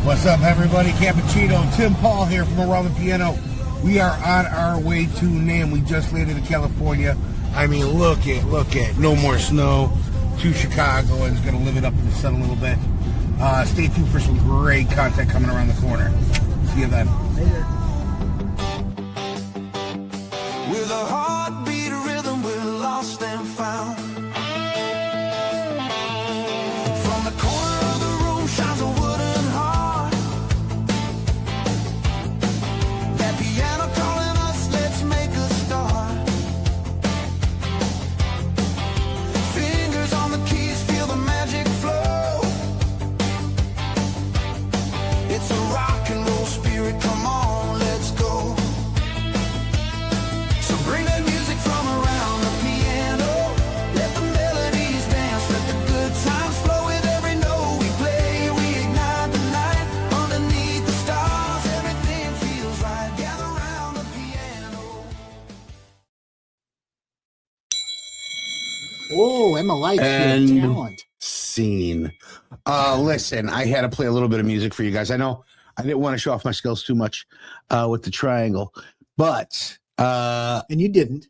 What's up, everybody? Cappuccino, Tim Paul here from Around the Piano. We are on our way to NAMM. We just landed in California. I mean, look at, no more snow. To Chicago, and it's going to live it up in the sun a little bit. Stay tuned for some great content coming around the corner. See you then. Later. With a heartbeat rhythm, we're lost and found. From the corner of the room shines a wooden heart. That piano calling us, let's make a start. Fingers on the keys, feel the magic flow. It's a rock and roll spirit, come on, let's go. So bring that music from around the piano. Let the melodies dance, let the good times flow. With every note we play, we ignite the night. Underneath the stars, everything feels right. Gather around the piano. Oh, Emma likes your talent. Scene. Listen, I had to play a little bit of music for you guys. I know I didn't want to show off my skills too much with the triangle, but and you didn't.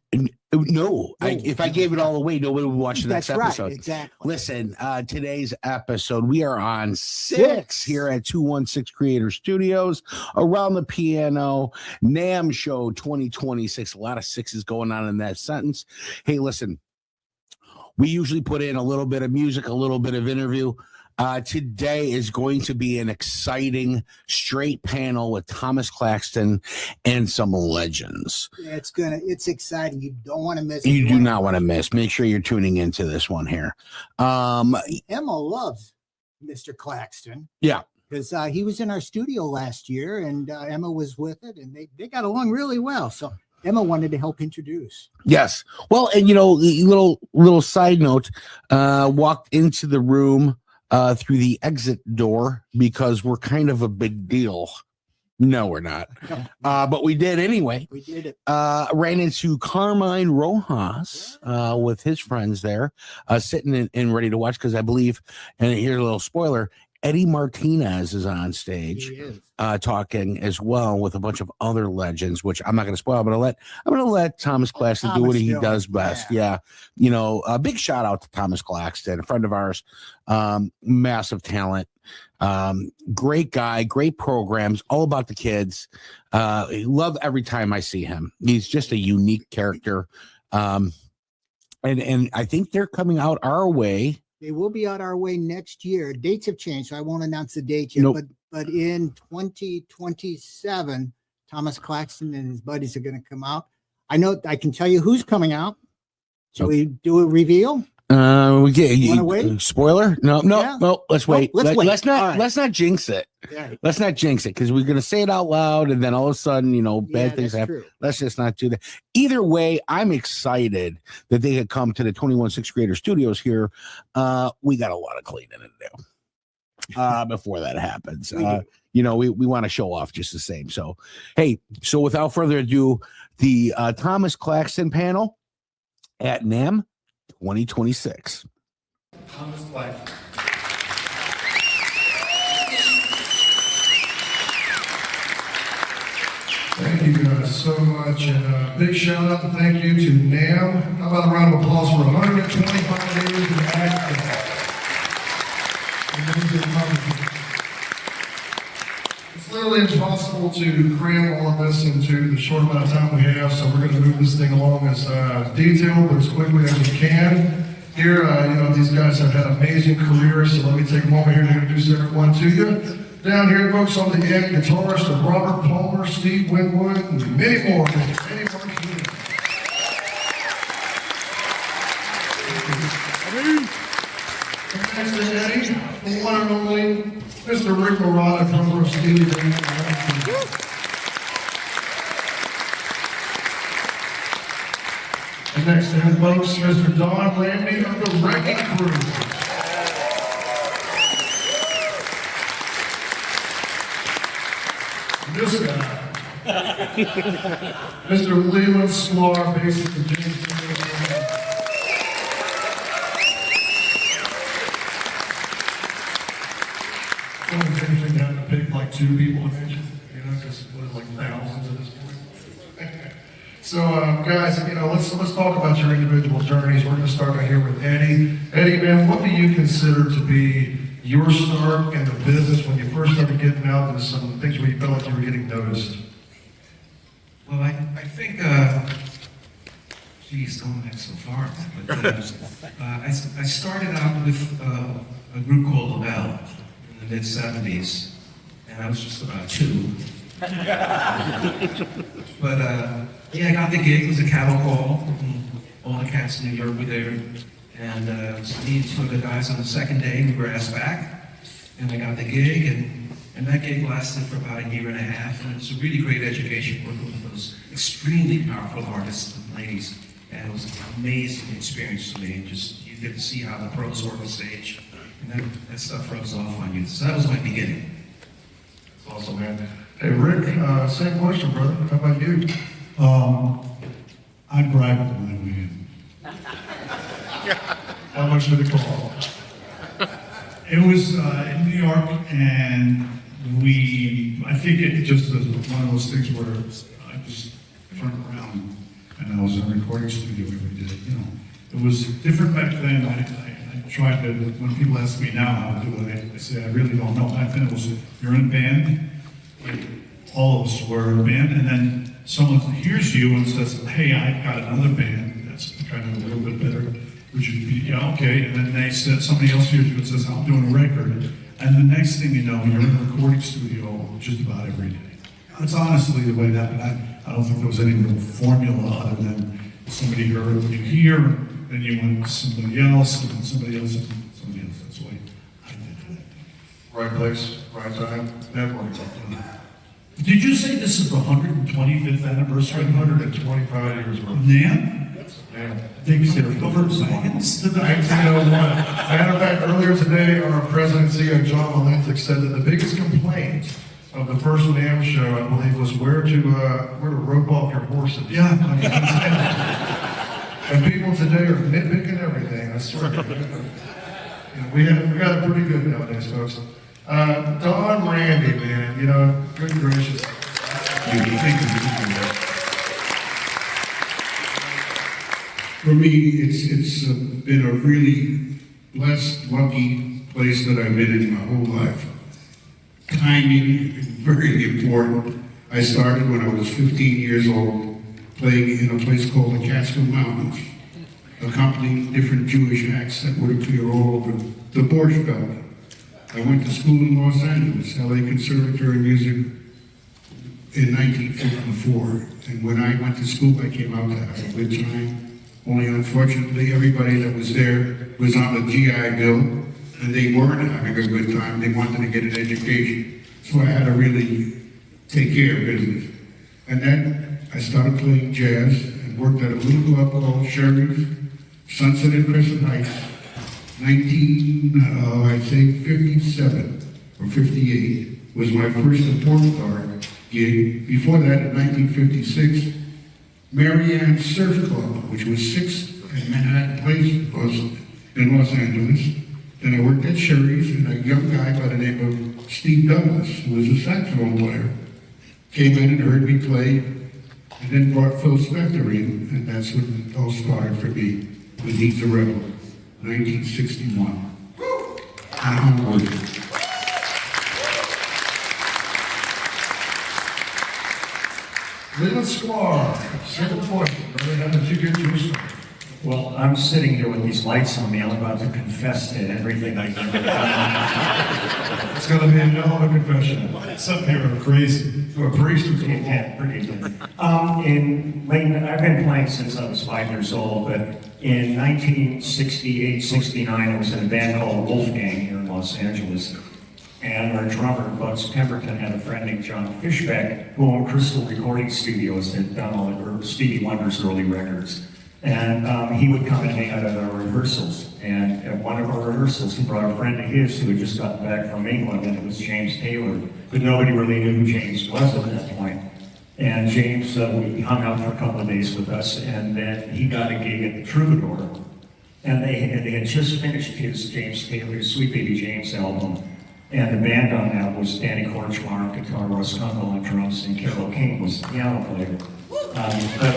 No, if I gave it all away, nobody would watch the next episode. Right, exactly. Listen, today's episode, we are on 6 here at 216 Creator Studios, Around the Piano, NAMM Show 2026. A lot of sixes going on in that sentence. Hey, listen, we usually put in a little bit of music, a little bit of interview. Today is going to be an exciting straight panel with Thomas Claxton and some legends. Yeah, it's exciting. You don't want to miss it. You do not want to miss. Make sure you're tuning into this one here. Emma loves Mr. Claxton. Yeah. Because he was in our studio last year and Emma was with it and they got along really well. So Emma wanted to help introduce. Yes. Well, and little side note, walked into the room through the exit door because we're kind of a big deal. No, we're not. But we did anyway. We did it. Ran into Carmine Rojas with his friends there, sitting and ready to watch because I believe, and here's a little spoiler, Eddie Martinez is on stage talking as well with a bunch of other legends, which I'm not going to spoil, but I'm going to let Thomas Claxton do what he does best. Yeah. A big shout out to Thomas Claxton, a friend of ours, massive talent, great guy, great programs, all about the kids. I love every time I see him. He's just a unique character. And I think they're coming out our way. They will be out our way next year. Dates have changed, so I won't announce the date yet. Nope. But in 2027, Thomas Claxton and his buddies are going to come out. I know I can tell you who's coming out. Shall we do a reveal? We get Wanna wait? Spoiler? No. Let's wait. Let's wait. Let's not jinx it. Yeah. Let's not jinx it because we're gonna say it out loud and then all of a sudden, bad things happen. True. Let's just not do that. Either way, I'm excited that they could come to the 216 Creator Studios here. We got a lot of cleaning to do before that happens. We want to show off just the same. So, hey, without further ado, the Thomas Claxton panel at NAMM 2026. Thomas Claxton. Thank you guys so much, and a big shout out and thank you to NAMM. How about a round of applause for 125 days of acting? It's literally impossible to cram all of this into the short amount of time we have, so we're going to move this thing along as detailed but as quickly as we can. Here, these guys have had amazing careers, so let me take a moment here to introduce everyone to you. Down here, folks, on the end, guitarist of Robert Palmer, Steve Winwood, and many more. Eddie Martinez. And next to Eddie, the one and only Mr. Rick Marotta, drummer of Stevie Ray. And next to him, folks, Mr. Don Landy of the Wrecking Crew. This guy. Mr. Leland Sklar, bassist of Jamestown. Someone's anything down to pick like 2 people to mention, you know, because what, like thousands at this point. So, guys, you know, let's talk about your individual journeys. We're going to start right here with Eddie. Eddie, man, what do you consider to be your start in the business when you first started getting out into some things where you felt like you were getting noticed? Well, I think, geez, going back so far, but I started out with a group called LaBelle in the mid-'70s, and I was just about 2. But yeah, I got the gig. It was a cattle call. All the cats in New York were there, and it was me and 2 other guys on the second day. We were asked back, and I got the gig, and that gig lasted for about 1.5 years, and it was a really great education working with those extremely powerful artists and ladies. And it was an amazing experience for me. Just you get to see how the pros work on stage, and that stuff rubs off on you. So that was my beginning. That's awesome, man. Hey, Rick, same question, brother. How about you? I bribed the money we had. How much did it cost? It was in New York, and I think it just was one of those things where I just turned around and I was in a recording studio every day. You know, it was different back then. I tried to, when people ask me now how to do it, I say, I really don't know. Back then it was, you're in a band, all of us were in a band, and then someone hears you and says, hey, I've got another band that's kind of a little bit better. Would you be, yeah, okay. And then they said, somebody else hears you and says, I'm doing a record. And the next thing you know, you're in a recording studio just about every day. That's honestly the way it happened. I don't think there was any real formula other than somebody heard what you hear, then you went to somebody else, and then somebody else, and somebody else. That's the way I did it. Right place, right time, networking. Did you say this is the 125th anniversary? 125 years, bro. NAMM? Yeah. They said over wagons to the 1901. Matter of fact, earlier today, our president and CEO, John Malentic, said that the biggest complaint of the first NAMM show, I believe, was where to rope off your horses. Yeah. And people today are nitpicking everything, I swear. You know, we got it pretty good nowadays, folks. Don Randy, man, you know, good gracious. For me, it's been a really blessed, lucky place that I've been in my whole life. Timing is very important. I started when I was 15 years old, playing in a place called the Catskill Mountains, accompanying different Jewish acts that would appear all over the Borscht Belt. I went to school in Los Angeles, LA Conservatory of Music, in 1954. And when I went to school, I came out to have a good time. Only unfortunately, everybody that was there was on the GI Bill, and they weren't having a good time. They wanted to get an education. So I had to really take care of business. And then I started playing jazz and worked at a little club called Sherry's, Sunset and Crescent Heights, 57 or 58 was my first support car gig. Before that, in 1956, Marianne Surf Club, which was 6th and Manhattan Place in Los Angeles. Then I worked at Sherry's, and a young guy by the name of Steve Douglas, who was a saxophone player, came in and heard me play, and then brought Phil Spector in, and that's when it all started for me, with He's a Rebel, 1961. And I'm working. Leland Sklar, simple question, brother. How did you get your start? Well, I'm sitting here with these lights on me. I'm about to confess to everything I did. It's gonna be a hell of a confession. Some people are crazy. To a priest or to a Yeah, pretty good. I've been playing since I was 5 years old, but in 1968, 69, I was in a band called Wolfgang here in Los Angeles. And our drummer, Bugs Pemberton, had a friend named John Fishbeck, who owned Crystal Recording Studios and done all the Stevie Wonder's early records. And he would come and hang out at our rehearsals. And at one of our rehearsals, he brought a friend of his who had just gotten back from England, and it was James Taylor. But nobody really knew who James was at that point. And James, we hung out for a couple of days with us, and then he got a gig at the Troubadour. And they had just finished his James Taylor's Sweet Baby James album. And the band on that was Danny Korchmar, guitar, Russ Kunkel on drums, and Carol King was the piano player. But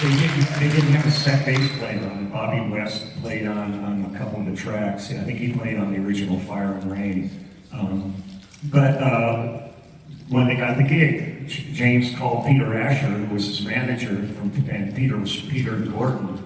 they didn't have a set bass player on it. Bobby West played on a couple of the tracks. I think he played on the original Fire and Rain. But when they got the gig, James called Peter Asher, who was his manager, and Peter was Peter Gordon.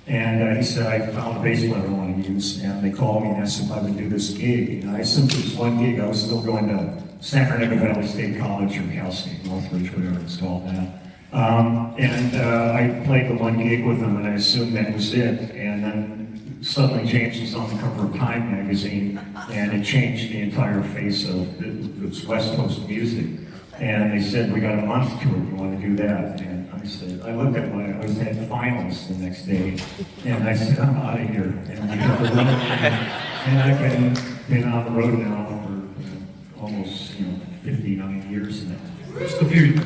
And he said, I found a bass player I want to use. And they called me and asked if I would do this gig. And I assumed it was one gig. I was still going to San Fernando Valley State College or Cal State Northridge, whatever it's called now. I played the one gig with them, and I assumed that was it. And then suddenly James was on the cover of Time magazine, and it changed the entire face of this West Coast music. And they said, we got a month to it, you want to do that? And I said, I looked at I was at finals the next day, and I said, I'm out of here. And we got the road, and I've been on the road now for almost 59 years now. Just a few.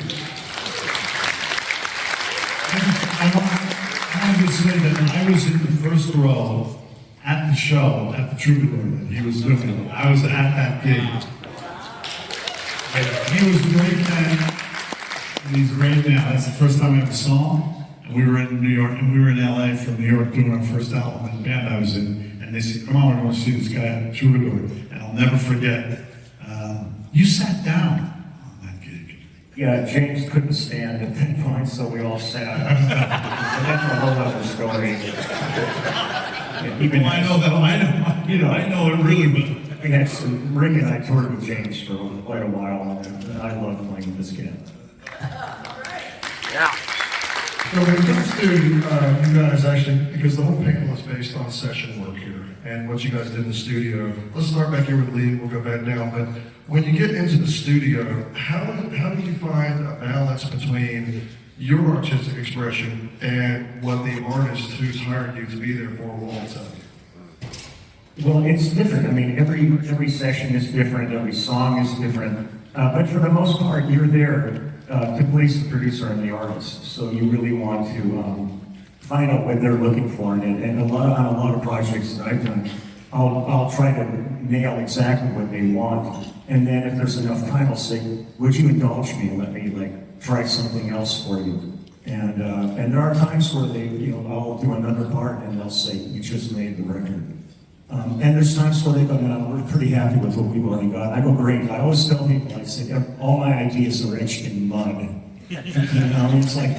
I want to say that I was in the first row at the show, at the Troubadour, and he was doing it. I was at that gig. And he was great then, and he's great now. That's the first time I ever saw him. And we were in New York, and we were in LA from New York doing our first album, and the band I was in, and they said, come on, we're going to see this guy at the Troubadour. And I'll never forget, you sat down on that gig. Yeah, James couldn't stand at that point, so we all sat. But that's a whole other story. Well, I know that, I know it really, but We had some, Rick and I toured with James for quite a while, and I love playing this kid. So when it comes to you guys actually, because the whole panel is based on session work here, and what you guys did in the studio. Let's start back here with Lee, we'll go back down. But when you get into the studio, how do you find a balance between your artistic expression and what the artist who's hired you to be there for will tell you? Well, it's different. I mean, every session is different, every song is different. But for the most part, you're there to please the producer and the artist. So you really want to find out what they're looking for. And on a lot of projects that I've done, I'll try to nail exactly what they want. And then if there's enough time, I'll say, would you indulge me and let me try something else for you? And there are times where I'll do another part and they'll say, you just made the record. And there's times where they go, no, we're pretty happy with what we've already got. I go, great. I always tell people, I say, all my ideas are etched in mud. It's like,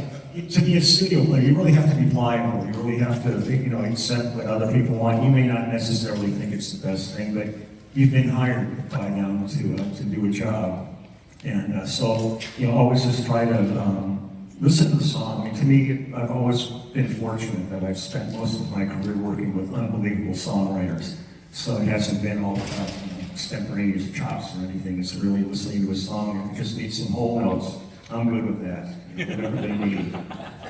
to be a studio player, you really have to be pliable. You really have to, accept what other people want. You may not necessarily think it's the best thing, but you've been hired by them to do a job. And so, always just try to listen to the song. I mean, to me, I've always been fortunate that I've spent most of my career working with unbelievable songwriters. So it hasn't been all about extemporaneous chops or anything. It's really listening to a song. If you just need some whole notes, I'm good with that. Whatever they need.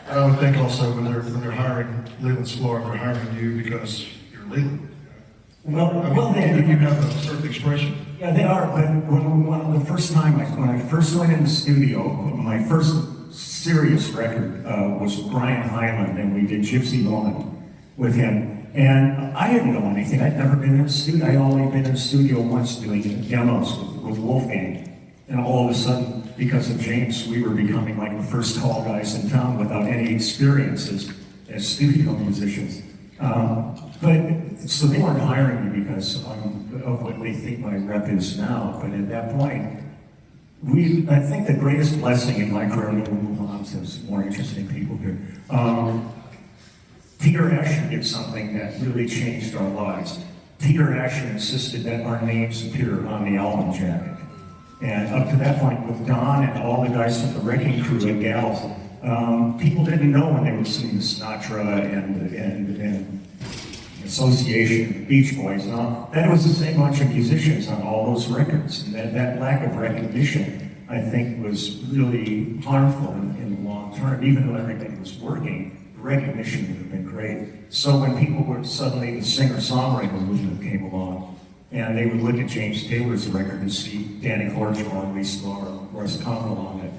I would think also when they're hiring Leland Sklar, they're hiring you because you're Leland. Well, they you have a certain expression. Yeah, they are. But when I first went in the studio, my first serious record was Brian Hyland, and we did Gypsy Woman with him. And I didn't know anything. I'd never been in a studio. I'd only been in a studio once doing demos with Wolfgang. And all of a sudden, because of James, we were becoming like the first tall guys in town without any experience as studio musicians. So they weren't hiring me because of what they think my rep is now. But at that point, I think the greatest blessing in my career, and we'll move on to some more interesting people here. Peter Asher did something that really changed our lives. Peter Asher insisted that our names appear on the album jacket. And up to that point, with Don and all the guys from the Wrecking Crew and gals, people didn't know when they were listening to Sinatra and Association, Beach Boys, and all, that it was the same bunch of musicians on all those records. And that lack of recognition, I think, was really harmful in the long term. Even though everything was working, the recognition would have been great. So when people were suddenly, the singer-songwriter movement came along, and they would look at James Taylor's record and see Danny Korchmar, Lee Sklar, Russ Kunkel on it,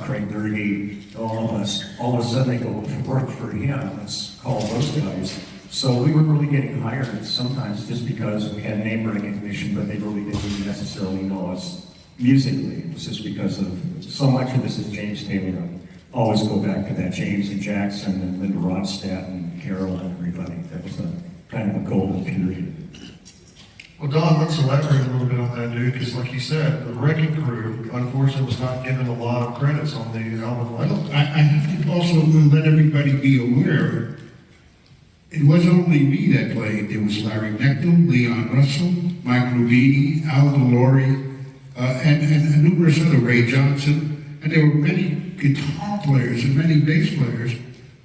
Craig Dirty, all of us, all of a sudden they go work for him, let's call those guys. So we were really getting hired sometimes just because we had name recognition, but they really didn't necessarily know us musically. It was just because of, so much of this is James Taylor. I always go back to that James and Jackson and Linda Ronstadt and Carol and everybody. That was a kind of a golden period. Well, Don, let's elaborate a little bit on that, dude, because like you said, the Wrecking Crew, unfortunately, was not given a lot of credits on the album lineup. I have to also let everybody be aware, it wasn't only me that played. There was Larry Knechtel, Leon Russell, Mike Rubini, Al DeLore, and numerous other, Ray Johnson, and there were many guitar players and many bass players,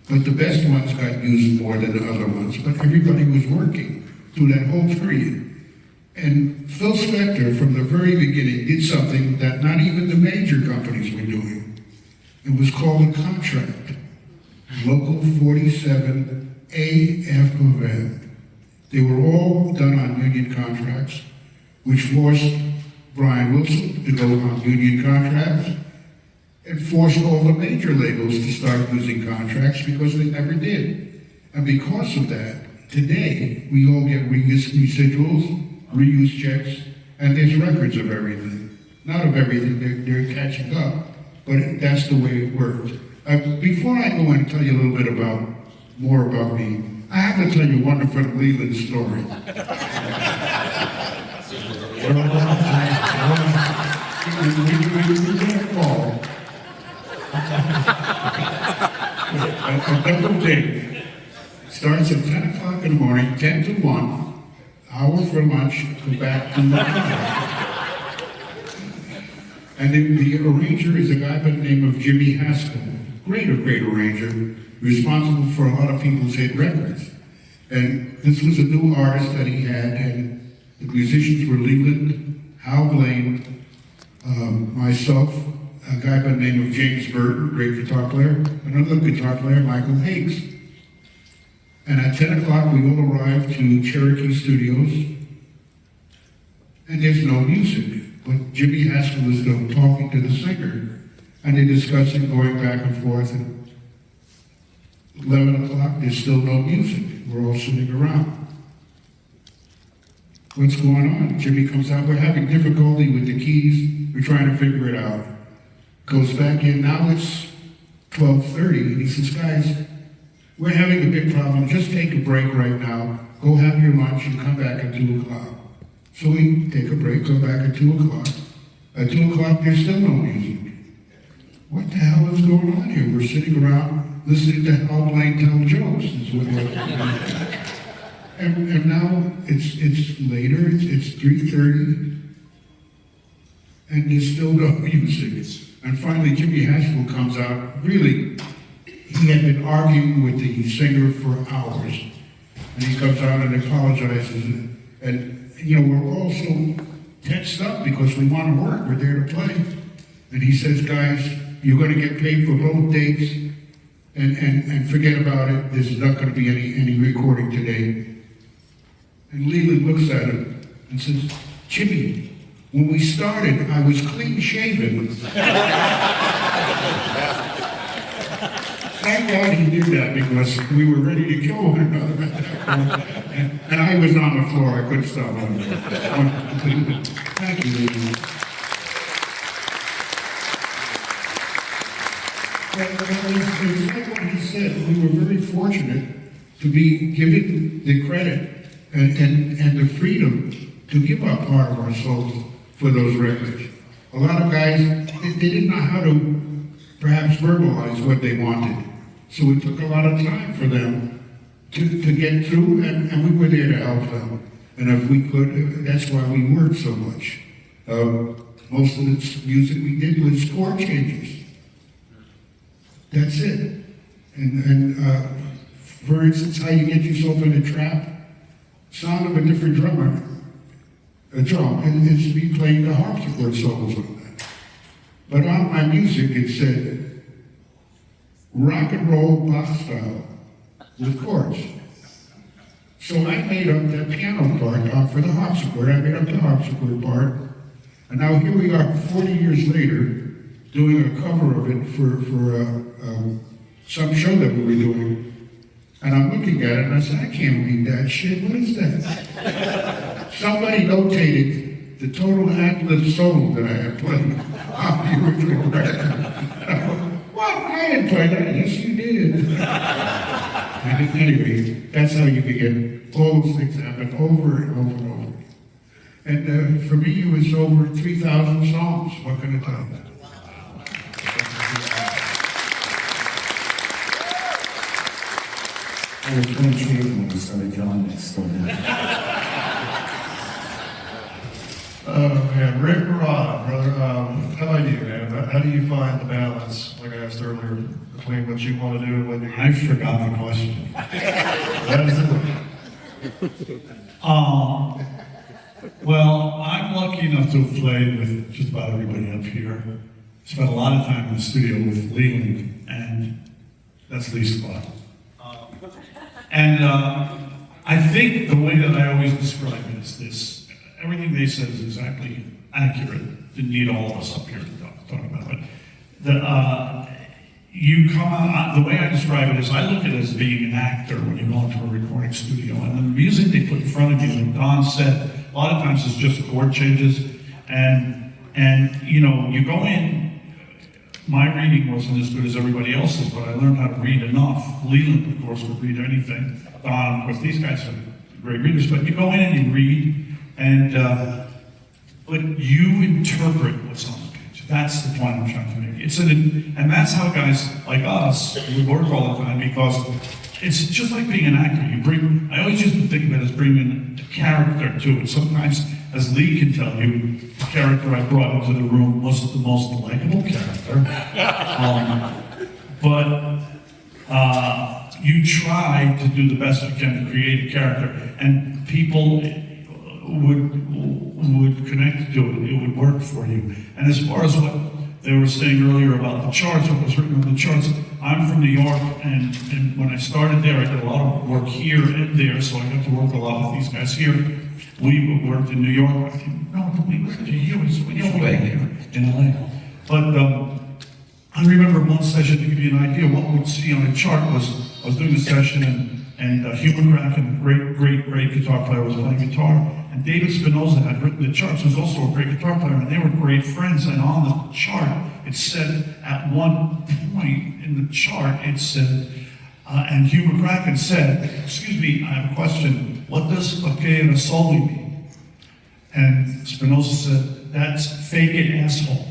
but the best ones got used more than the other ones, but everybody was working through that whole period. And Phil Spector, from the very beginning, did something that not even the major companies were doing. It was called a contract. Local 47 AFM. They were all done on union contracts, which forced Brian Wilson to go on union contracts, and forced all the major labels to start using contracts because they never did. And because of that, today, we all get residuals, reuse checks, and there's records of everything. Not of everything, they're catching up, but that's the way it works. Before I go and tell you a little bit more about me, I have to tell you a wonderful Leland story. A double date. Starts at 10 o'clock in the morning, 10 to 1. Hour for lunch, go back to the And the arranger is a guy by the name of Jimmy Haskell. Great arranger, responsible for a lot of people's hit records. And this was a new artist that he had, and the musicians were Leland, Hal Blaine, myself, a guy by the name of James Burton, great guitar player, another guitar player, Michael Higgs. And at 10 o'clock, we all arrived to Cherokee Studios, and there's no music. But Jimmy Haskell was talking to the singer, and they're discussing going back and forth. And 11 o'clock, there's still no music. We're all sitting around. What's going on? Jimmy comes out, we're having difficulty with the keys. We're trying to figure it out. Goes back in, now it's 12:30, and he says, guys, we're having a big problem. Just take a break right now. Go have your lunch and come back at 2 o'clock. So we take a break, go back at 2 o'clock. At 2 o'clock, there's still no music. What the hell is going on here? We're sitting around listening to Hal Blaine tell jokes. Is what and now it's later, it's 3:30, and there's still no music. And finally, Jimmy Haskell comes out. Really, he had been arguing with the singer for hours, and he comes out and apologizes. And you know, we're all so tensed up because we want to work. We're there to play. And he says, guys, you're going to get paid for both dates, and forget about it. There's not going to be any recording today. And Leland looks at him and says, Jimmy, when we started, I was clean shaven. Thank God he did that because we were ready to kill one another at that point. And I was on the floor. I couldn't stop on it. Thank you, Leland. It's like what he said. We were very fortunate to be given the credit and the freedom to give up part of our souls for those records. A lot of guys, they didn't know how to perhaps verbalize what they wanted. So it took a lot of time for them to get through, and we were there to help them. And if we could, that's why we worked so much. Most of the music we did was score changes. That's it. And for instance, how you get yourself in a trap, sound of a different drummer, a drum, and it's me playing the harpsichord solos on that. But on my music it said, rock and roll Bach style with chords. So I made up that piano part for the harpsichord. I made up the harpsichord part. And now here we are 40 years later, doing a cover of it for some show that we were doing. And I'm looking at it and I said, I can't read that shit. What is that? Somebody notated the total ad-lib solo that I had played on the original record. What? I didn't play that. Yes, you did. And anyway, that's how you begin. All those things happen over and over and over. And for me, it was over 3,000 songs. What can I tell you? I was 23 when we started telling that story. Oh man, Rick Barada, brother. How about you, man? How do you find the balance, like I asked earlier, between what you want to do and what you? I forgot the question. That is it. Well, I'm lucky enough to have played with just about everybody up here. Spent a lot of time in the studio with Leland, and that's Lee's spot. I think the way that I always describe it is this: everything they said is exactly accurate. Didn't need all of us up here to talk about it. You come out, the way I describe it is I look at it as being an actor when you go into a recording studio, and the music they put in front of you, like Don said, a lot of times it's just chord changes, and you know, you go in. My reading wasn't as good as everybody else's, but I learned how to read enough. Leland, of course, would read anything. Don, of course, these guys are great readers, but you go in and you read, and but you interpret what's on the page. That's the point I'm trying to make. And that's how guys like us, we work all the time, because it's just like being an actor. I always used to think of it as bringing a character to it. Sometimes, as Lee can tell you, the character I brought into the room wasn't the most likable character. But you try to do the best you can to create a character, and people would connect to it. It would work for you. And as far as what they were saying earlier about the charts, what was written on the charts, I'm from New York, and when I started there, I did a lot of work here and there, so I got to work a lot with these guys here. We worked in New York. I think, no, we worked in you. It's way here in LA. But I remember one session, to give you an idea, what we'd see on a chart was, I was doing a session, and Hugh McCracken, great guitar player, was playing guitar, and David Spinoza had written the charts, was also a great guitar player, and they were great friends, and on the chart, it said, at one point in the chart, it said, and Hugh McCracken said, excuse me, I have a question, what does facere soli mean? And Spinoza said, that's fake it, asshole.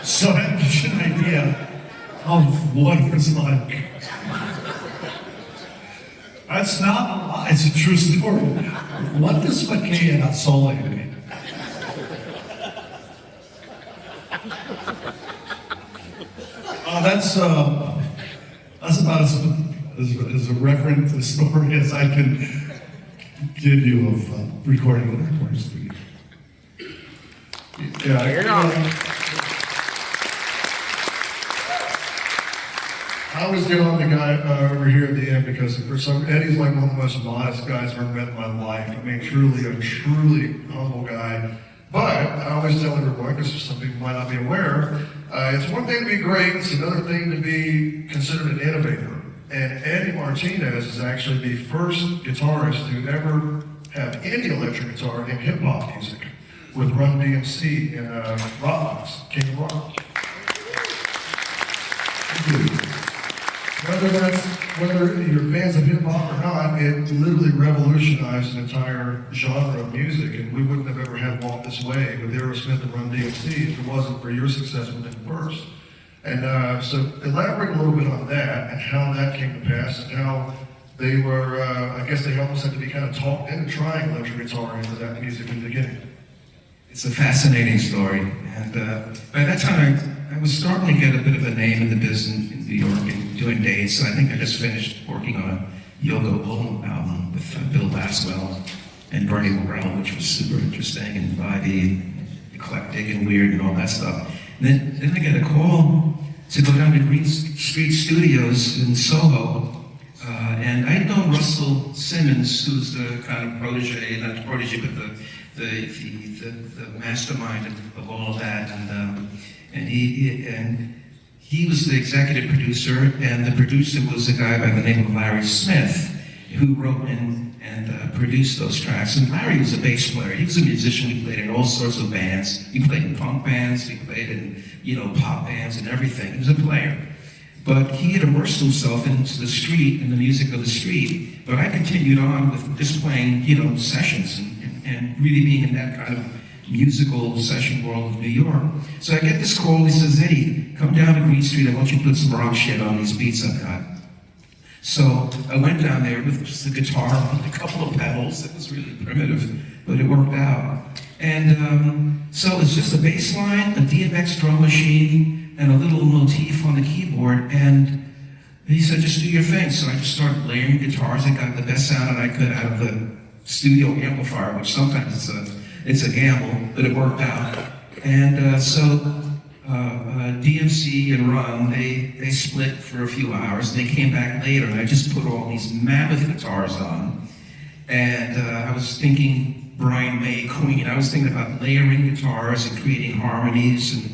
So that gives you an idea of what it was like. That's not a lie, it's a true story. What does facere soli mean? That's about as a reference to the story as I can give you of recording in a recording studio. I always get on the guy over here at the end because Eddie's like one of the most modest guys I've ever met in my life. I mean, truly humble guy. But I always tell everyone, because some people might not be aware, it's one thing to be great, it's another thing to be considered an innovator. And Eddie Martinez is actually the first guitarist to ever have any electric guitar in hip-hop music with Run DMC and Rockbox, King of Rock. Whether you're fans of hip-hop or not, it literally revolutionized an entire genre of music, and we wouldn't have ever had Walk This Way with Aerosmith and Run DMC if it wasn't for your success with them first. And so elaborate a little bit on that and how that came to pass and how they were, I guess they almost had to be kind of talked into trying electric guitar into that music in the beginning. It's a fascinating story, and by that time I was starting to get a bit of a name in the business in New York and doing dates. I think I just finished working on a Yoga Ono album with Bill Laswell and Bernie Morrell, which was super interesting and vibey, eclectic and weird and all that stuff. And then I get a call to go down to Green Street Studios in Soho And I know Russell Simmons, who's the kind of protege, not the protege, but the mastermind of all of that. And he was the executive producer, and the producer was a guy by the name of Larry Smith, who wrote and produced those tracks. And Larry was a bass player. He was a musician. He played in all sorts of bands. He played in punk bands. He played in, pop bands and everything. He was a player. But he had immersed himself into the street and the music of the street. But I continued on with just playing, sessions and really being in that kind of musical session world of New York. So I get this call. He says, "Hey, come down to Green Street. I want you to put some rock shit on these beats I've got." So I went down there with just a guitar and a couple of pedals. It was really primitive, but it worked out. And so it's just a bass line, a DMX drum machine, and a little motif on the keyboard. And he said, "Just do your thing." So I just started layering guitars. I got the best sound that I could out of the studio amplifier, which sometimes it's a gamble, but it worked out. And so DMC and Run, they split for a few hours. They came back later, and I just put all these mammoth guitars on. And I was thinking Brian May, Queen. I was thinking about layering guitars and creating harmonies and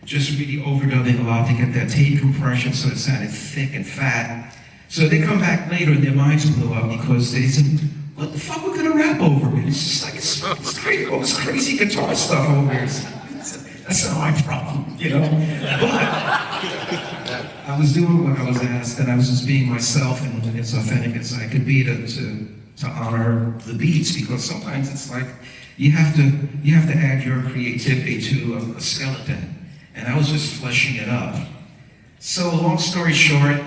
just really overdubbing a lot to get that tape compression so it sounded thick and fat. So they come back later and their minds blew up because they said, "What the fuck, we're gonna rap over it?" It's just like, it's crazy, all this crazy guitar stuff over here. That's not my problem, But I was doing what I was asked, and I was just being myself and as authentic as I could be to honor the beats, because sometimes it's like you have to add your creativity to a skeleton, and I was just fleshing it up. So long story short,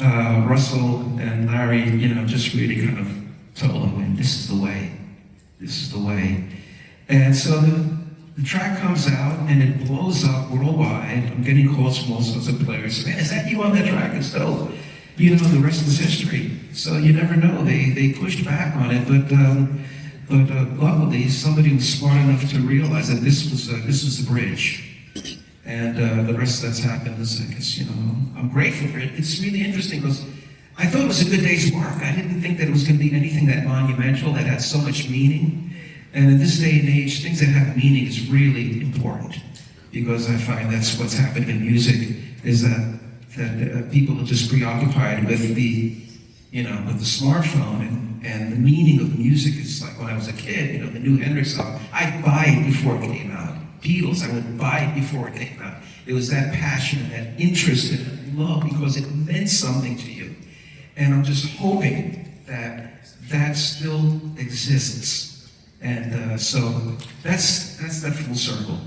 Russell and Larry, just really kind of told him, "This is the way. This is the way." And so the track comes out and it blows up worldwide. I'm getting calls from all sorts of players. "Man, is that you on that track?" It's dope. The rest is history. So you never know. They pushed back on it, but luckily somebody was smart enough to realize that this was the bridge. And the rest that's happened is, I guess, I'm grateful for it. It's really interesting because I thought it was a good day's work. I didn't think that it was going to be anything that monumental, that had so much meaning. And in this day and age, things that have meaning is really important, because I find that's what's happening in music, is that people are just preoccupied with the smartphone, and the meaning of music is like when I was a kid, the new Hendrix song, I'd buy it before it came out. Beatles, I would buy it before it came out. It was that passion and that interest and that love because it meant something to you. And I'm just hoping that still exists. And so that's that full circle.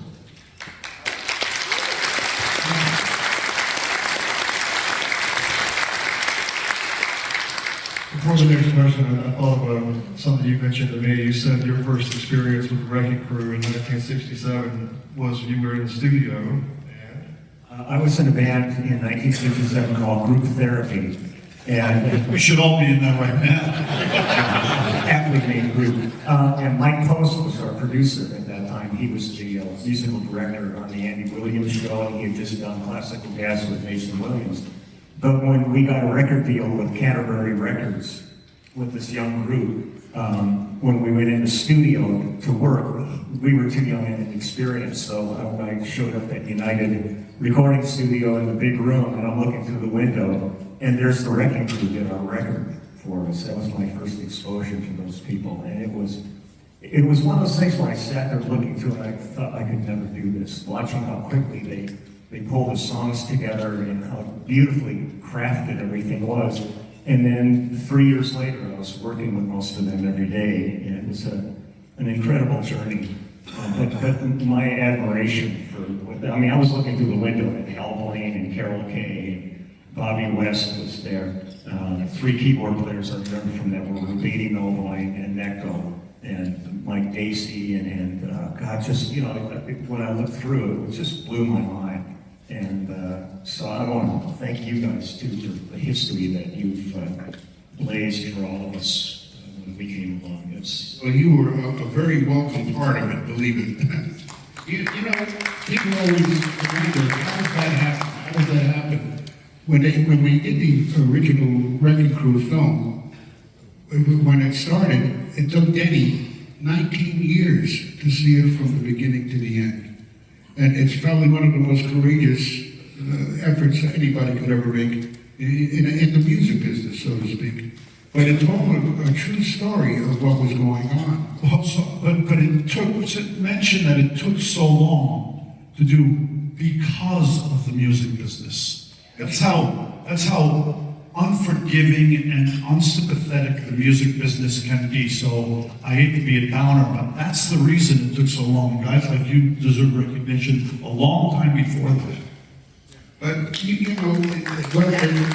Before the next question, I thought of something you mentioned to me. You said your first experience with the Wrecking Crew in 1967 was you were in the studio. I was in a band in 1967 called Group Therapy. And We should all be in that right now. aptly named group. And Mike Post was our producer at that time. He was the musical director on the Andy Williams show, and he had just done classical jazz with Mason Williams. But when we got a record deal with Canterbury Records with this young group, when we went in the studio to work, we were too young and inexperienced. So I showed up at United Recording Studio in the big room, and I'm looking through the window, and there's the Wrecking Crew did our record for us. That was my first exposure to those people, and it was one of those things where I sat there looking through it, and I thought I could never do this. Watching how quickly they pulled the songs together and how beautifully crafted everything was. And then 3 years later, I was working with most of them every day, and it was an incredible journey. But my admiration for, I was looking through the window at Al Blaine and Carol Kay, and Bobby West was there. 3 keyboard players I remember from that were Beatty Novoline and Necco, and Mike Dacey, and God, just, when I looked through it, it just blew my mind. And so I want to thank you guys too for the history that you've blazed for all of us when we came along. Well, you were a very welcome part of it, believe it. People always wonder, how does that happen? How does that happen? when we did the original Wrecking Crew film, when it started, it took Denny 19 years to see it from the beginning to the end. And it's probably one of the most courageous efforts that anybody could ever make in the music business, so to speak. But it told a true story of what was going on. Well, but it took, was it mentioned that it took so long to do because of the music business? That's how unforgiving and unsympathetic the music business can be. So I hate to be a downer, but that's the reason it took so long. Guys like you deserve recognition a long time before that. But you know, fortunately,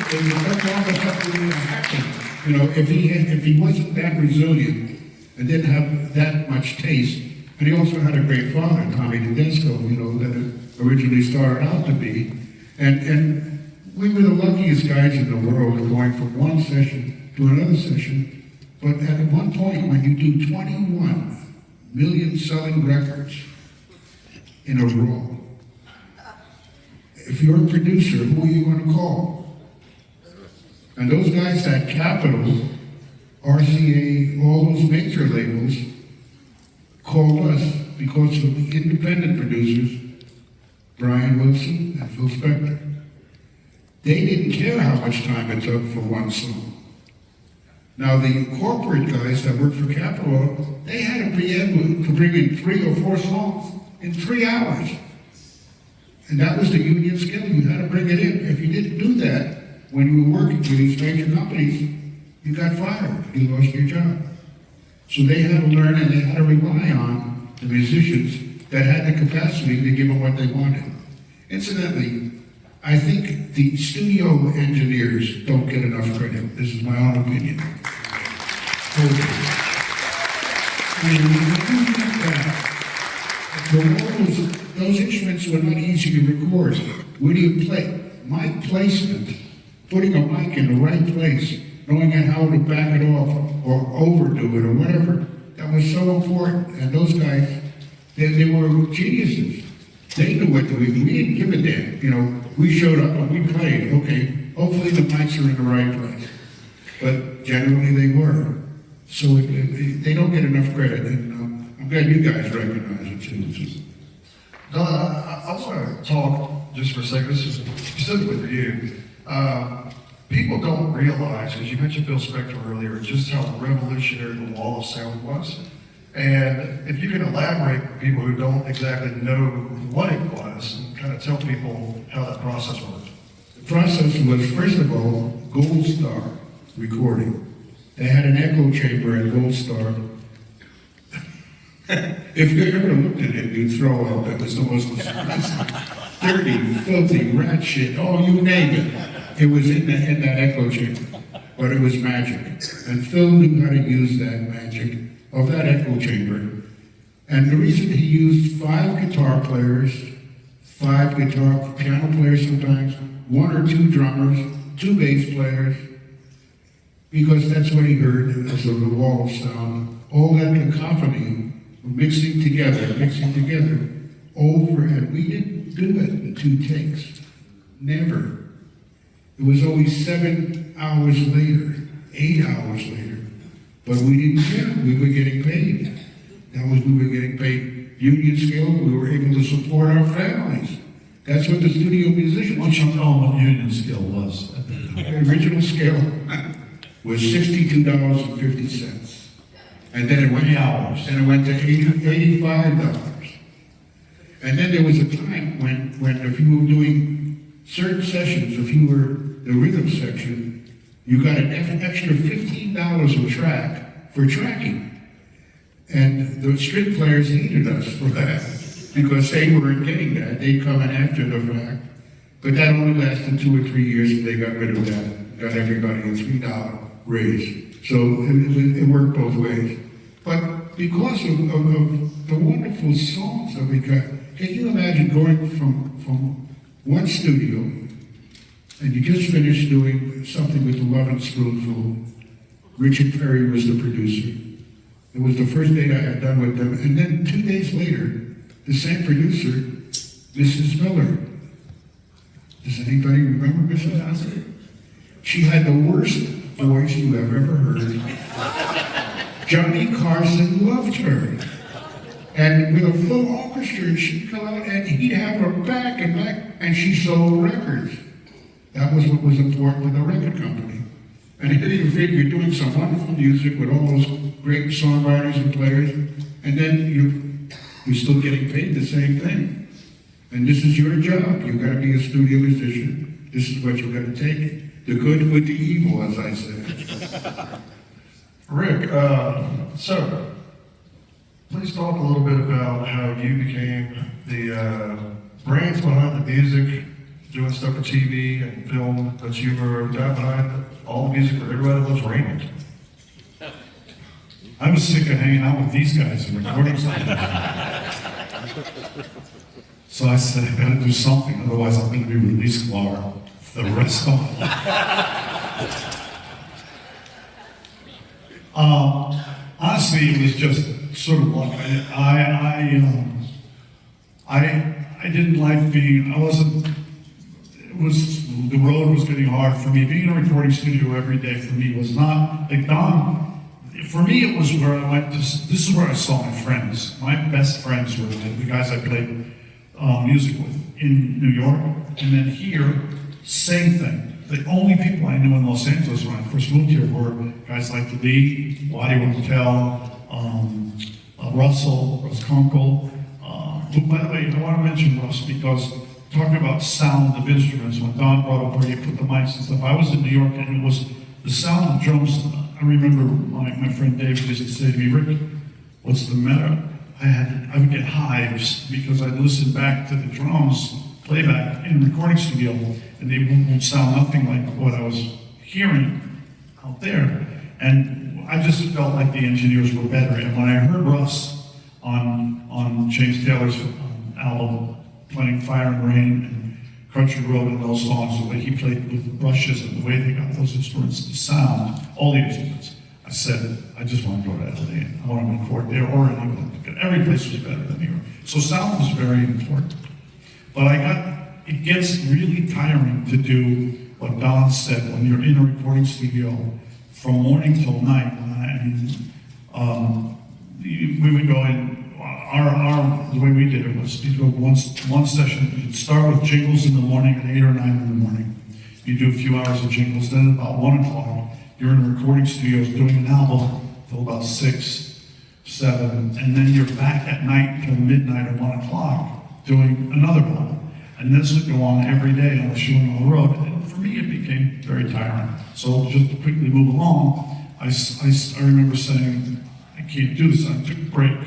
it was all the stuff that happened. You know, if he wasn't that resilient and didn't have that much taste, and he also had a great father, Tommy Tedesco, you know, that it originally started out to be, and we were the luckiest guys in the world of going from one session to another session. But at one point, when you do 21 million selling records in a row, if you're a producer, who are you going to call? And those guys at Capitol, RCA, all those major labels, called us because of the independent producers, Brian Wilson and Phil Spector. They didn't care how much time it took for one song. Now the corporate guys that worked for Capitol, they had to be able to bring in 3 or 4 songs in 3 hours. And that was the union skill. You had to bring it in. If you didn't do that when you were working for these major companies, you got fired. You lost your job. So they had to learn, and they had to rely on the musicians that had the capacity to give them what they wanted. Incidentally, I think the studio engineers don't get enough credit. This is my own opinion. Those instruments were not easy to record. Where do you play? Mic placement, putting a mic in the right place, knowing how to back it off or overdo it or whatever, that was so important. And those guys, they were geniuses. They knew what to do. We didn't give a damn. You know, we showed up and we played. Okay, hopefully the mics are in the right place. But generally they were. So they don't get enough credit. And I'm glad you guys recognize it too. Don, I want to talk just for a second. This is specifically for you. People don't realize, as you mentioned Phil Spector earlier, just how revolutionary the wall of sound was. And if you can elaborate for people who don't exactly know what it was and kind of tell people how that process worked. The process was, first of all, Gold Star recording. They had an echo chamber at Gold Star. If you ever looked at it, you'd throw up. It was the most dirty, filthy, rat shit. Oh, you name it. It was in that echo chamber. But it was magic. And Phil knew how to use that magic of that echo chamber. And the reason he used 5 guitar players, 5 piano players sometimes, 1 or 2 drummers, 2 bass players, because that's what he heard as the wall of sound. All that cacophony mixing together, over, and we didn't do it in 2 takes. Never. It was always 7 hours later, 8 hours later. But we didn't care. We were getting paid. We were getting paid union scale. We were able to support our families. That's what the studio musicians. Why don't you tell them what union skill was at that time? The original scale was $62.50. And then it went to $85. And then there was a time when if you were doing certain sessions, if you were the rhythm section, you got an extra $15 a track for tracking. And the string players hated us for that because they weren't getting that. They'd come in after the fact. But that only lasted 2 or 3 years and they got rid of that. Got everybody a $3 raise. So it worked both ways. But because of the wonderful songs that we got, can you imagine going from one studio and you just finished doing something with the Love and Spoonful. Richard Perry was the producer. It was the first date I had done with them. And then 2 days later, the same producer, Mrs. Miller, Does anybody remember Mrs. Johnson? She had the worst voice you have ever heard. Johnny Carson loved her. And with a full orchestra, she'd come out and he'd have her back, and she sold records. That was what was important with the record company. And here you figure you're doing some wonderful music with all those great songwriters and players, and then you're still getting paid the same thing. And this is your job. You've got to be a studio musician. This is what you've got to take. The good with the evil, as I say. Rick, so please talk a little bit about how you became the brains behind the music, doing stuff for TV and film, that you were down behind all the music for Everybody Loves Raymond. I was sick of hanging out with these guys and recording something. So I said, I gotta do something, otherwise I'm gonna be released for the rest of my life. Honestly, it was just sort of luck. I didn't like being, the road was getting hard for me. Being in a recording studio every day for me was not, like Don, for me it was where I went to, this is where I saw my friends. My best friends were the guys I played music with in New York. And then here, same thing. The only people I knew in Los Angeles when I first moved here were guys like Lee, Waddy Wachtel, Russ Kunkel, who, by the way, I want to mention Russ because talking about sound of instruments, when Don brought up where you put the mics and stuff, I was in New York and it was the sound of drums. I remember my friend David used to say to me, Rick, what's the matter? I would get hives because I'd listen back to the drums playback in a recording studio and they would sound nothing like what I was hearing out there. And I just felt like the engineers were better. And when I heard Russ on James Taylor's album, playing Fire and Rain and Country Road and those songs, the way he played with the brushes and the way they got those instruments to sound, all the instruments, I said, I just want to go to LA. I want to record there or in England. Every place was better than New York. So sound was very important. But it gets really tiring to do what Don said when you're in a recording studio from morning till night. We would go in, the way we did it was you'd go one session, you'd start with jingles in the morning at 8 or 9 in the morning. You do a few hours of jingles, then about 1 o'clock, you're in the recording studios doing an album till about 6, 7, and then you're back at night till midnight or 1 o'clock doing another album. And this would go on every day unless you went on the road. And for me, it became very tiring. So just to quickly move along, I remember saying, I can't do this. I took a break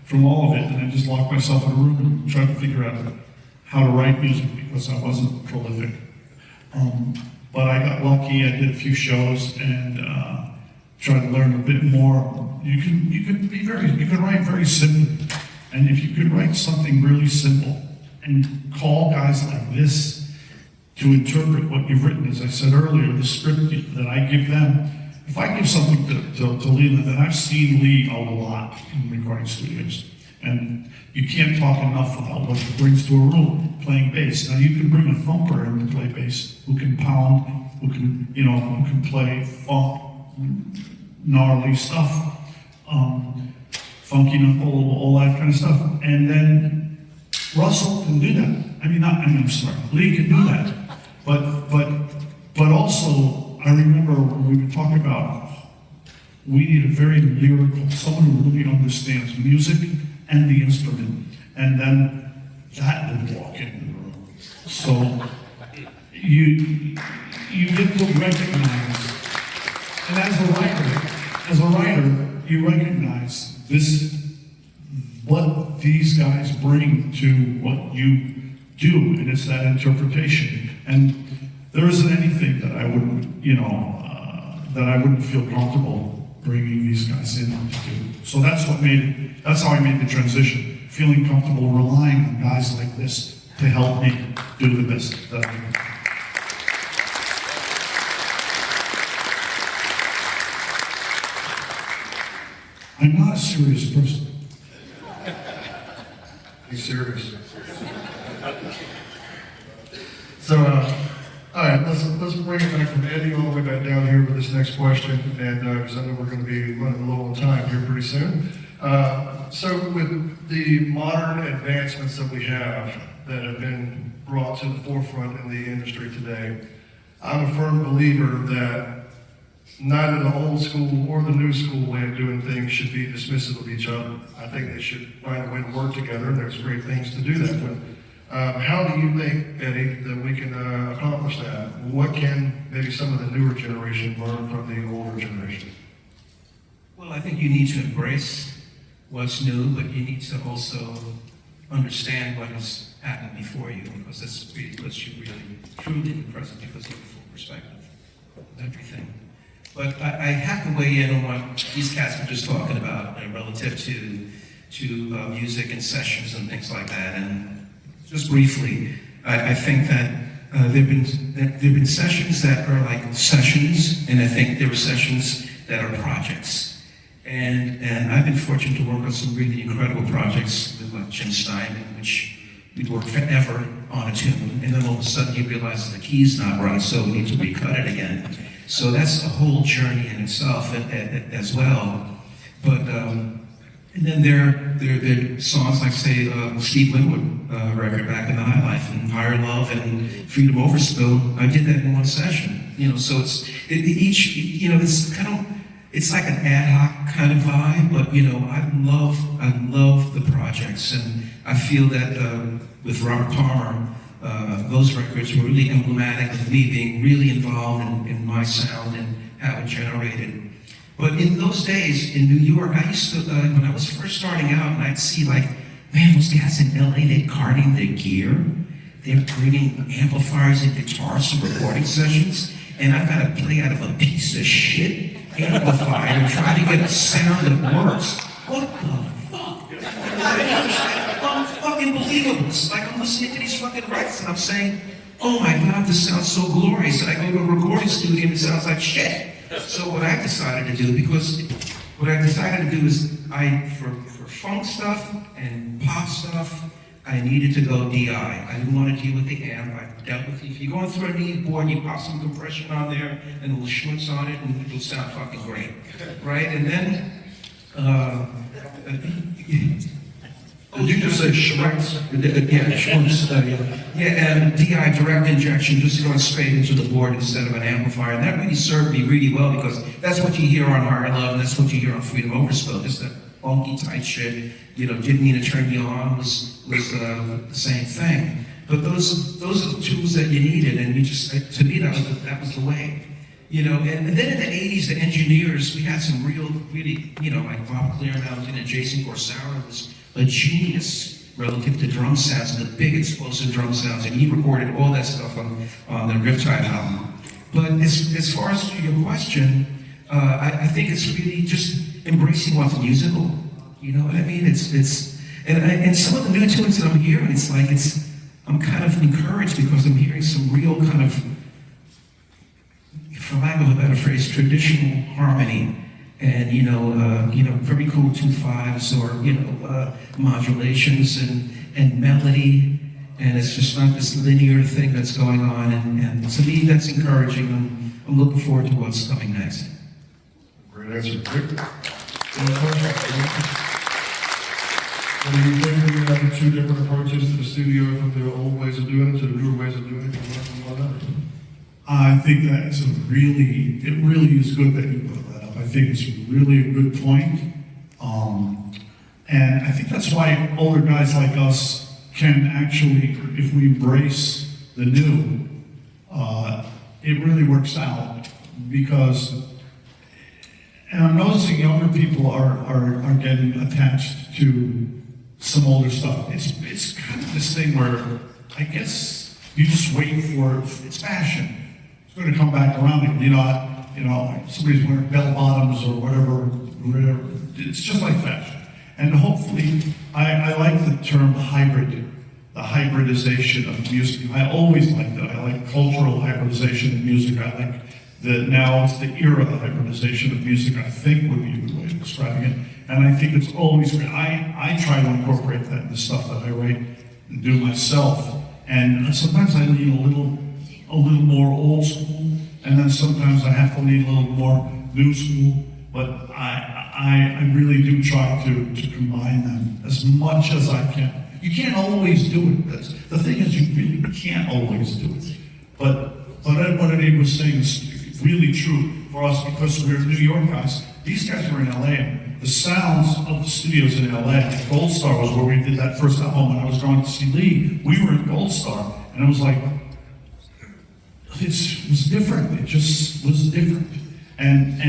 from all of it, and I just locked myself in a room and tried to figure out how to write music because I wasn't prolific. But I got lucky. I did a few shows and tried to learn a bit more. You can write very simply, and if you could write something really simple and call guys like this to interpret what you've written, as I said earlier, the script that I give them. If I give something to Lee, then I've seen Lee a lot in recording studios. And you can't talk enough about what he brings to a room, playing bass. Now you can bring a thumper in to play bass, who can pound, who can play funk, gnarly stuff, funky knuckle, all that kind of stuff. And then Russell can do that. Lee can do that. But also, I remember when we were talking about we need a very lyrical, someone who really understands music and the instrument, and then that would walk in the room. So you get to recognize, and as a writer, you recognize what these guys bring to what you do, and it's that interpretation. And there isn't anything that I wouldn't feel comfortable bringing these guys in to do. So that's how I made the transition, feeling comfortable relying on guys like this to help me do the best that I can. I'm not a serious person. He's serious. So, all right, let's bring it back from Eddie all the way back down here with this next question, and because I know we're going to be running low on time here pretty soon. So, with the modern advancements that we have that have been brought to the forefront in the industry today, I'm a firm believer that neither the old school or the new school way of doing things should be dismissive of each other. I think they should find a way to work together, and there's great things to do that with. How do you think, Eddie, that we can accomplish that? What can maybe some of the newer generation learn from the older generation? Well, I think you need to embrace what's new, but you need to also understand what has happened before you, because that's really puts you really truly in the present, because you have a full perspective of everything. But I have to weigh in on what these cats were just talking about relative to music and sessions and things like that. And just briefly, I think that there've been sessions that are like sessions, and I think there were sessions that are projects. And I've been fortunate to work on some really incredible projects with like Jim Stein, in which we'd work forever on a tune, and then all of a sudden you realize the key's not right, so we need to recut it again. So that's a whole journey in itself as well. But and then there are songs like, say, Steve Winwood record back in the High Life, and Higher Love and Freedom Overspill. I did that in one session. So each it's kind of, it's like an ad hoc kind of vibe. But I love the projects, and I feel that with Robert Palmer, those records were really emblematic of me being really involved in my sound and how it generated. But in those days in New York, I used to, when I was first starting out, and I'd see like, man, those guys in LA, they're carting their gear. They're bringing amplifiers and guitars to recording sessions, and I've got to play out of a piece of shit amplifier and try to get a sound that works. What the fuck? Unbelievable. It's like I'm listening to these fucking records and I'm saying, oh my God, this sounds so glorious. And I go to a recording studio and it sounds like shit. So what I decided to do, is for funk stuff and pop stuff, I needed to go DI. I didn't want to deal with the amp. I dealt with, if you're going through a MIDI board, you pop some compression on there and a little schmutz on it and it'll sound fucking great, right? And then, Did you just say schmutz? Yeah, schmutz, and DI, direct injection, just going straight into the board instead of an amplifier. And that really served me really well, because that's what you hear on Higher Love, and that's what you hear on Freedom Overspill, just that funky tight shit, didn't mean to turn you on, was the same thing. But those are the tools that you needed, and to me, that was the way. And then in the 80s, the engineers, we had some really, like Bob Clearmountain and Jason Corsaro was a genius relative to drum sounds, and the big explosive drum sounds, and he recorded all that stuff on the Riptide album. But as far as your question, I think it's really just embracing what's musical. You know what I mean? And some of the new tunes that I'm hearing, I'm kind of encouraged, because I'm hearing some real kind of, for lack of a better phrase, traditional harmony. And very cool 2/5s or modulations and melody, and it's just not this linear thing that's going on. And to me, that's encouraging. I'm looking forward to what's coming next. Great answer. Victor? Any questions? What do you think we're having two different approaches to the studio, from the old ways of doing it to the newer ways of doing it? I think that it really is good that you put that up. I think it's really a good point. And I think that's why older guys like us can actually, if we embrace the new, it really works out. Because, and I'm noticing younger people are getting attached to some older stuff. It's kind of this thing where I guess you just wait for it's fashion. It's going to come back around again. Somebody's wearing bell bottoms or whatever. It's just like fashion. And hopefully, I like the term hybrid, the hybridization of music. I always like that. I like cultural hybridization of music. I like that now it's the era of hybridization of music, I think would be a good way of describing it. And I think it's always great. I try to incorporate that in the stuff that I write and do myself. And sometimes I lean a little more old school, and then sometimes I have to lean a little more new school. But I really do try to combine them as much as I can. You can't always do it. The thing is, you really can't always do it. But what Eddie was saying is really true for us because we're New York guys. These guys were in LA. The sounds of the studios in LA. Gold Star was where we did that first album. When I was going to see Lee, we were in Gold Star, and it was like, it was different. It just was different, and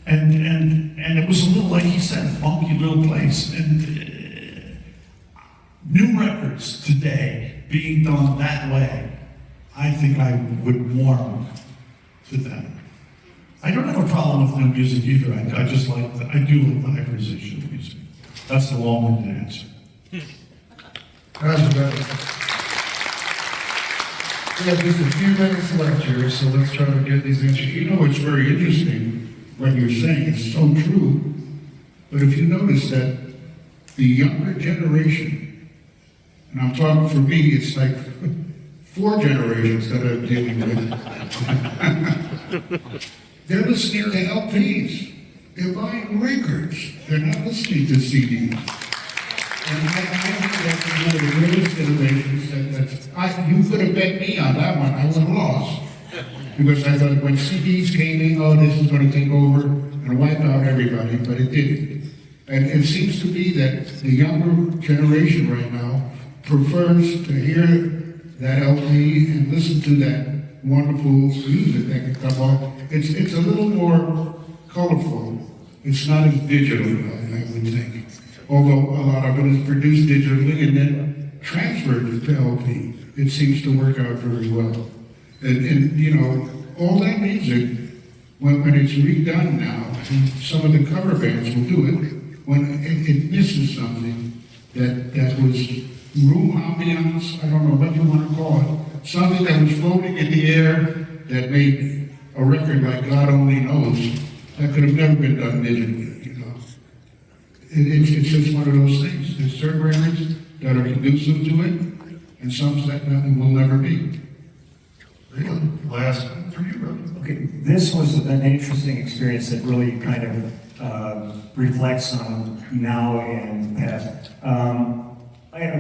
it was a little, like he said, funky little place. And new records today being done that way, I think I would warm to them. I don't have a problem with new music either. I just like I do like the hybridization of music. That's the long-winded answer. That's better. We have just a few minutes left here, so let's try to get these answers. You know, it's very interesting what you're saying. It's so true. But if you notice that the younger generation, and I'm talking for me, it's like 4 generations that I'm dealing with. They're listening to LPs. They're buying records. They're not listening to CDs. And I think that's one of the greatest innovations you could have bet me on that one. I would have lost. Because I thought when CDs came in, oh, this is going to take over and wipe out everybody, but it didn't. And it seems to be that the younger generation right now prefers to hear that LP and listen to that wonderful music that can come on. It's a little more colorful. It's not as digital, I would think. Although a lot of it is produced digitally and then transferred to LP. It seems to work out very well. And you know, all that music, when it's redone now, some of the cover bands will do it, when it misses something that was room ambiance, I don't know what you want to call it, something that was floating in the air that made a record like God Only Knows, that could have never been done digitally, you know. It's just one of those things. There's certain records that are conducive to it, and some that will never be. Really? Last one for you, brother. Okay, this was an interesting experience that really kind of reflects on now and past.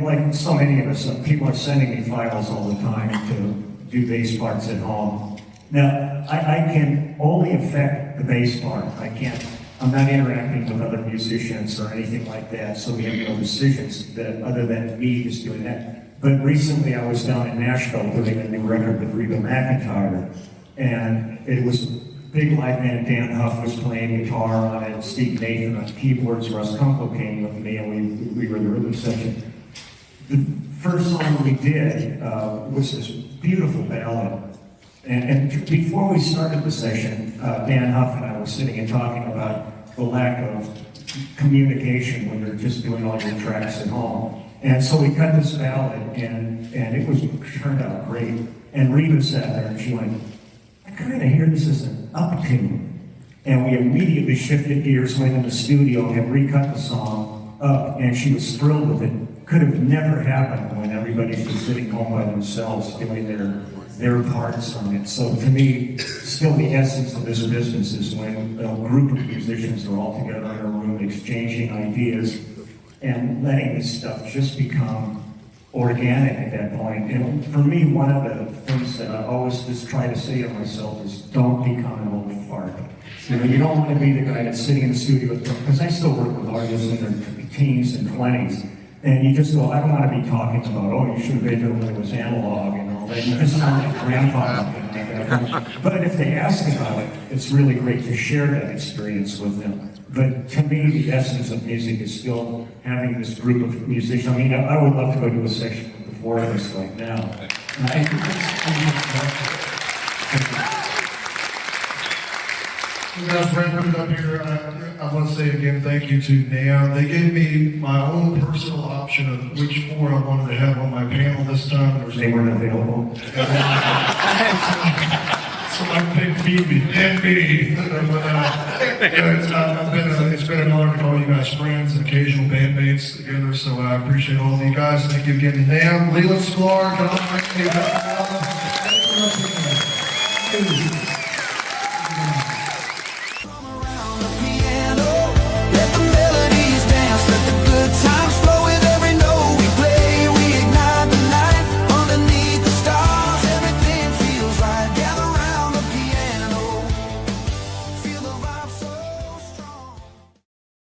Like so many of us, people are sending me files all the time to do bass parts at home. Now, I can only affect the bass part. I'm not interacting with other musicians or anything like that, so we have no decisions that other than me just doing that. But recently I was down in Nashville doing a new record with Reba McEntire, and it was big live band. Dan Huff was playing guitar on it, Steve Nathan on keyboards, Russ Kunkel came with me, and we were in the rhythm section. The first song we did was this beautiful ballad. And before we started the session, Dan Huff and I were sitting and talking about the lack of communication when you're just doing all your tracks at home. And so we cut this ballad, and it turned out great. And Reba sat there and she went, I kind of hear this as an up tune. And we immediately shifted gears, went in the studio and recut the song up, and she was thrilled with it. Could have never happened when everybody's just sitting home by themselves doing their parts on it. So to me, still the essence of this business is when a group of musicians are all together in a room exchanging ideas and letting this stuff just become organic at that point. And for me, one of the things that I always just try to say to myself is don't become an old fart. You know, you don't want to be the guy that's sitting in the studio, because I still work with artists in their teens and 20s. And you just go, I don't want to be talking about, oh, you should have been doing when it was analog and all that. You just sound like grandpa. But if they ask about it, it's really great to share that experience with them. But to me, the essence of music is still having this group of musicians. I mean, I would love to go to a session with the 4 of us like now. Guys, wrapping it up here, I want to say again thank you to NAMM. They gave me my own personal option of which 4 I wanted to have on my panel this time. They weren't available. So I picked BB. And me. It's been an honor to call you guys friends and occasional bandmates together, so I appreciate all of you guys. Thank you again to NAMM, Leland Sklar, John, thank you.